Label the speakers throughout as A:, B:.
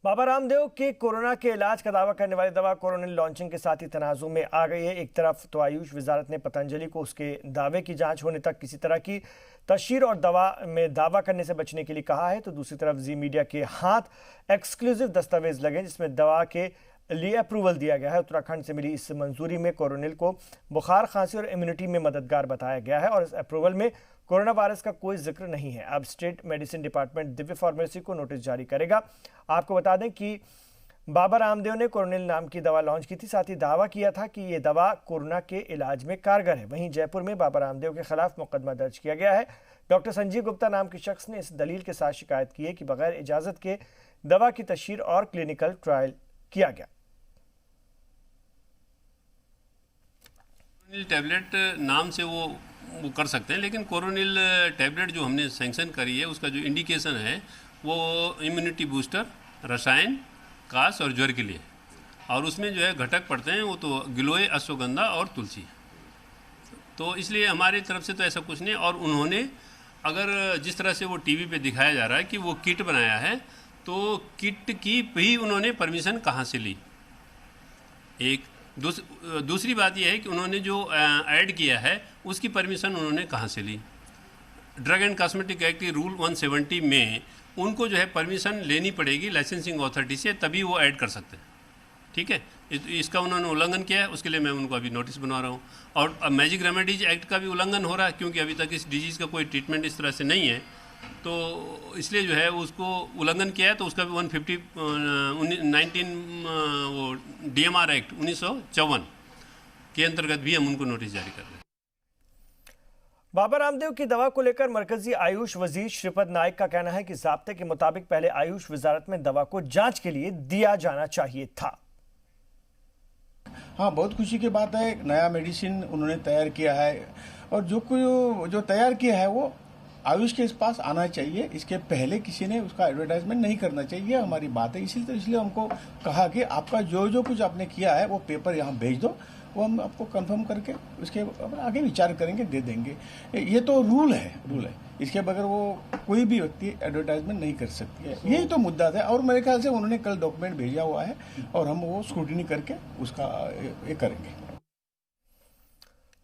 A: बाबा रामदेव के कोरोना के इलाज का दावा करने वाली दवा कोरोनिल लॉन्चिंग के साथ ही तनाजुं में आ गई है। एक तरफ तो आयुष वजारत ने पतंजलि को उसके दावे की जांच होने तक किसी तरह की तशहीर और दवा में दावा करने से बचने के लिए कहा है, तो दूसरी तरफ जी मीडिया के हाथ एक्सक्लूसिव दस्तावेज लगे जिसमें दवा के लिए अप्रूवल दिया गया है। उत्तराखंड से मिली इस मंजूरी में कोरोनिल को बुखार, खांसी और इम्यूनिटी में मददगार बताया गया है और इस अप्रूवल में कोरोना वायरस का कोई जिक्र नहीं है। अब state medicine department Divya pharmacy को नोटिस जारी करेगा। आपको बता दें कि बाबा रामदेव ने कोरोनिल नाम की दवा लॉन्च की थी, साथ ही दावा किया था कि यह दवा कोरोना के इलाज में कारगर है। वहीं जयपुर में बाबा रामदेव के खिलाफ मुकदमा दर्ज किया गया है। डॉक्टर संजीव गुप्ता नाम के शख्स ने इस दलील के साथ शिकायत की है कि बगैर इजाजत के दवा की तशहीर और क्लिनिकल ट्रायल किया गया।
B: टैबलेट नाम से वो कर सकते हैं, लेकिन कोरोनिल टैबलेट जो हमने सैंक्शन करी है उसका जो इंडिकेशन है वो इम्यूनिटी बूस्टर, रसायन, कास और ज्वर के लिए, और उसमें जो है घटक पड़ते हैं वो तो गिलोय, अश्वगंधा और तुलसी। तो इसलिए हमारी तरफ से तो ऐसा कुछ नहीं। और उन्होंने अगर जिस तरह से वो टीवी पे दिखाया जा रहा है कि वो किट बनाया है, तो किट की भी उन्होंने परमिशन कहाँ से ली। एक दूसरी बात यह है कि उन्होंने जो ऐड किया है उसकी परमिशन उन्होंने कहाँ से ली। ड्रग एंड कॉस्मेटिक एक्ट की रूल 170 में उनको जो है परमिशन लेनी पड़ेगी लाइसेंसिंग अथॉरिटी से, तभी वो ऐड कर सकते हैं। ठीक है, इसका उन्होंने उल्लंघन किया है, उसके लिए मैं उनको अभी नोटिस बना रहा हूँ। और मैजिक रेमेडीज एक्ट का भी उल्लंघन हो रहा है, क्योंकि अभी तक इस डिजीज़ का कोई ट्रीटमेंट इस तरह से नहीं है, तो इसलिए जो है उसको उल्लंघन किया है। तो उसका भी 19 वो DMR एक्ट 1954 के अंतर्गत भी हम उनको नोटिस जारी कर रहे हैं।
A: बाबा रामदेव की दवा को लेकर मरकजी आयुष वजीर श्रीपद नाइक का कहना है कि ज़ाब्ते के मुताबिक पहले आयुष वजारत में दवा को जांच के लिए दिया जाना चाहिए था।
C: हाँ, बहुत खुशी की बात है, नया मेडिसिन उन्होंने तैयार किया है और जो तैयार किया है वो आयुष के पास आना चाहिए। इसके पहले किसी ने उसका एडवर्टाइजमेंट नहीं करना चाहिए, हमारी बात है। इसलिए हमको कहा कि आपका जो कुछ आपने किया है वो पेपर यहाँ भेज दो, वो हम आपको कंफर्म करके उसके आगे विचार करेंगे, दे देंगे। ये तो रूल है। इसके बगैर वो कोई भी व्यक्ति एडवर्टाइजमेंट नहीं कर सकती है। यही तो मुद्दा था और मेरे ख्याल से उन्होंने कल डॉक्यूमेंट भेजा हुआ है और हम वो स्क्रूटिनी करके उसका ये करेंगे।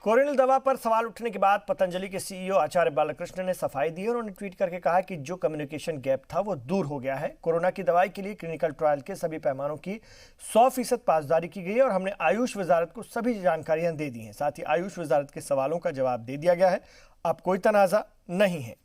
A: कोरोनिल दवा पर सवाल उठने के बाद पतंजलि के CEO आचार्य बालकृष्ण ने सफाई दी और उन्होंने ट्वीट करके कहा कि जो कम्युनिकेशन गैप था वो दूर हो गया है। कोरोना की दवाई के लिए क्लिनिकल ट्रायल के सभी पैमानों की 100% पासदारी की गई है और हमने आयुष वजारत को सभी जानकारियां दे दी हैं। साथ ही आयुष वजारत के सवालों का जवाब दे दिया गया है। अब कोई तनाज़ा नहीं है।